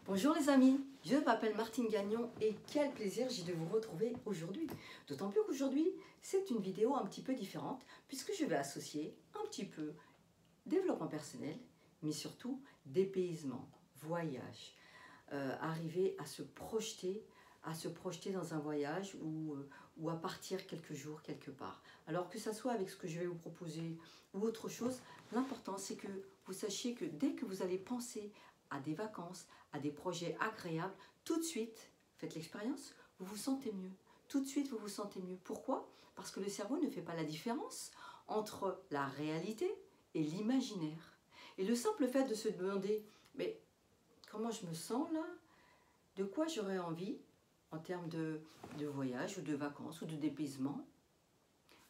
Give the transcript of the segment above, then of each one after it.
Bonjour les amis, je m'appelle Martine Gagnon et quel plaisir j'ai de vous retrouver aujourd'hui. D'autant plus qu'aujourd'hui, c'est une vidéo un petit peu différente puisque je vais associer un petit peu développement personnel, mais surtout dépaysement, voyage, arriver à se projeter dans un voyage ou à partir quelques jours quelque part. Alors que ça soit avec ce que je vais vous proposer ou autre chose, l'important c'est que vous sachiez que dès que vous allez penser à des vacances, à des projets agréables, tout de suite, faites l'expérience, vous vous sentez mieux. Tout de suite, vous vous sentez mieux. Pourquoi? Parce que le cerveau ne fait pas la différence entre la réalité et l'imaginaire. Et le simple fait de se demander, mais comment je me sens là? De quoi j'aurais envie en termes de voyage ou de vacances ou de dépaysement?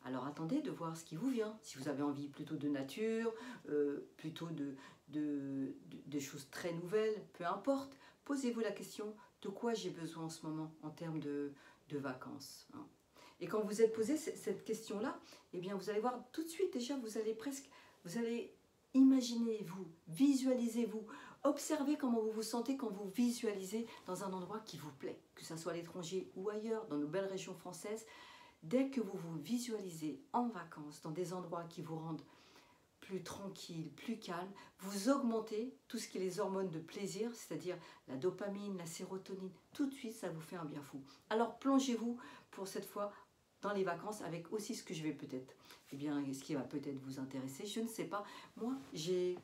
Alors attendez de voir ce qui vous vient. Si vous avez envie plutôt de nature, plutôt de choses très nouvelles, peu importe, posez-vous la question de quoi j'ai besoin en ce moment en termes de vacances. Hein. Et quand vous êtes posé cette question-là, eh bien vous allez voir tout de suite déjà, vous allez imaginer vous, visualisez-vous, observez comment vous vous sentez quand vous visualisez dans un endroit qui vous plaît, que ce soit à l'étranger ou ailleurs, dans nos belles régions françaises. Dès que vous vous visualisez en vacances, dans des endroits qui vous rendent plus tranquille, plus calme, vous augmentez tout ce qui est les hormones de plaisir, c'est-à-dire la dopamine, la sérotonine, tout de suite ça vous fait un bien fou. Alors plongez-vous pour cette fois dans les vacances avec aussi ce que je vais peut-être, ce qui va peut-être vous intéresser, je ne sais pas. Moi j'ai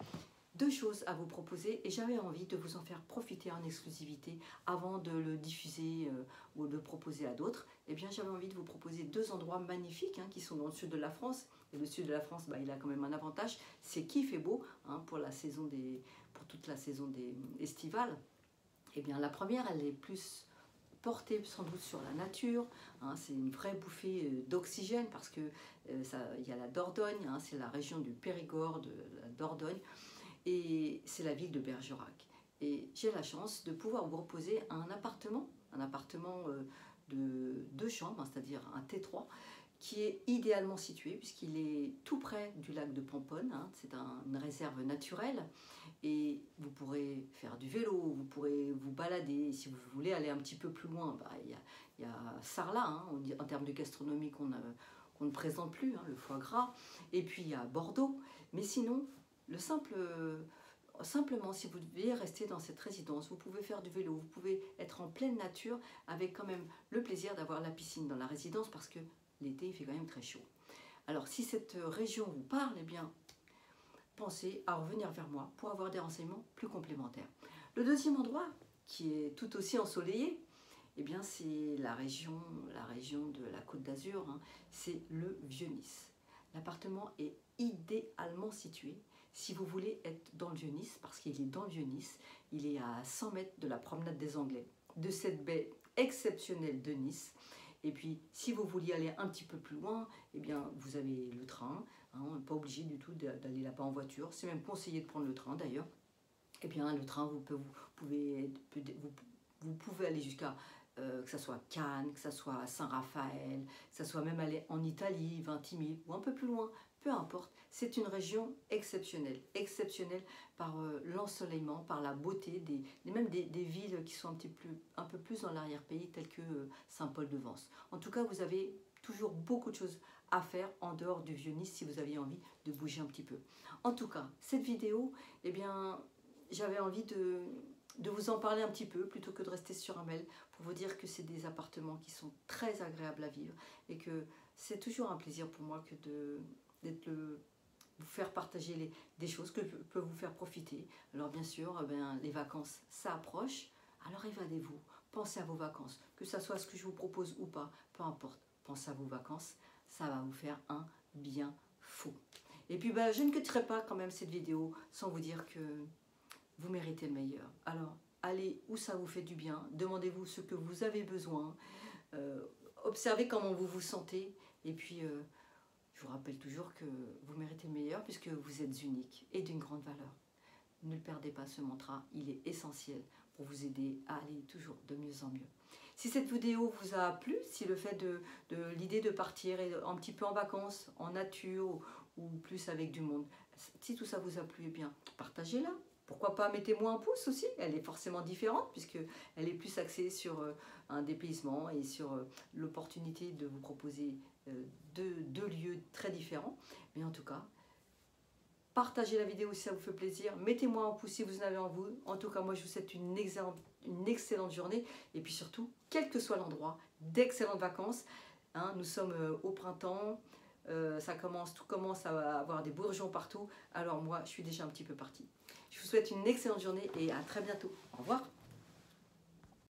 deux choses à vous proposer et j'avais envie de vous en faire profiter en exclusivité avant de le diffuser ou de le proposer à d'autres. J'avais envie de vous proposer deux endroits magnifiques qui sont dans le sud de la France. Et le sud de la France, il a quand même un avantage, c'est qu'il fait beau pour toute la saison estivale. La première, elle est plus portée sans doute sur la nature, c'est une vraie bouffée d'oxygène parce que il y a la Dordogne, c'est la région du Périgord, de la Dordogne, et c'est la ville de Bergerac. Et j'ai la chance de pouvoir vous proposer un appartement de 2 chambres, c'est-à-dire un T3, qui est idéalement situé puisqu'il est tout près du lac de Pomponne. C'est une réserve naturelle et vous pourrez faire du vélo, vous pourrez vous balader. Si vous voulez aller un petit peu plus loin, il y a Sarlat, en termes de gastronomie qu'on ne présente plus, le foie gras, et puis il y a Bordeaux. Mais sinon, simplement, si vous devez rester dans cette résidence, vous pouvez faire du vélo, vous pouvez être en pleine nature avec quand même le plaisir d'avoir la piscine dans la résidence parce que l'été il fait quand même très chaud. Alors si cette région vous parle, pensez à revenir vers moi pour avoir des renseignements plus complémentaires. Le deuxième endroit, qui est tout aussi ensoleillé, c'est la région de la Côte d'Azur, c'est le Vieux-Nice. L'appartement est idéalement situé si vous voulez être dans le Vieux-Nice, parce qu'il est dans le Vieux-Nice, il est à 100 mètres de la promenade des Anglais, de cette baie exceptionnelle de Nice. Et puis, si vous vouliez aller un petit peu plus loin, vous avez le train. On n'est pas obligé du tout d'aller là-bas en voiture. C'est même conseillé de prendre le train d'ailleurs. Le train, vous pouvez aller jusqu'à que ce soit Cannes, que ce soit Saint-Raphaël, que ce soit même aller en Italie, Vintimille ou un peu plus loin, peu importe. C'est une région exceptionnelle, exceptionnelle par l'ensoleillement, par la beauté, même des villes qui sont un peu plus dans l'arrière-pays, telles que Saint-Paul-de-Vence. En tout cas, vous avez toujours beaucoup de choses à faire en dehors du Vieux-Nice si vous aviez envie de bouger un petit peu. En tout cas, cette vidéo, j'avais envie de vous en parler un petit peu plutôt que de rester sur un mail pour vous dire que c'est des appartements qui sont très agréables à vivre et que c'est toujours un plaisir pour moi que vous faire partager des choses que peut vous faire profiter. Alors bien sûr, les vacances, ça approche, alors évadez-vous, pensez à vos vacances, que ce soit ce que je vous propose ou pas, peu importe, pensez à vos vacances, ça va vous faire un bien fou. Et puis je ne quitterai pas quand même cette vidéo sans vous dire que vous méritez le meilleur. Alors, allez où ça vous fait du bien, demandez-vous ce que vous avez besoin, observez comment vous vous sentez, et puis je vous rappelle toujours que vous méritez le meilleur puisque vous êtes unique et d'une grande valeur. Ne le perdez pas ce mantra, il est essentiel pour vous aider à aller toujours de mieux en mieux. Si cette vidéo vous a plu, si le fait l'idée de partir un petit peu en vacances, en nature ou plus avec du monde, si tout ça vous a plu, partagez-la. Pourquoi pas, mettez-moi un pouce aussi, elle est forcément différente puisqu'elle est plus axée sur un dépaysement et sur l'opportunité de vous proposer deux lieux très différents. Mais en tout cas, partagez la vidéo si ça vous fait plaisir, mettez-moi un pouce si vous en avez en vous. En tout cas, moi je vous souhaite une excellente journée et puis surtout, quel que soit l'endroit, d'excellentes vacances. Hein, nous sommes au printemps, tout commence à avoir des bourgeons partout, alors moi je suis déjà un petit peu partie. Je vous souhaite une excellente journée et à très bientôt. Au revoir.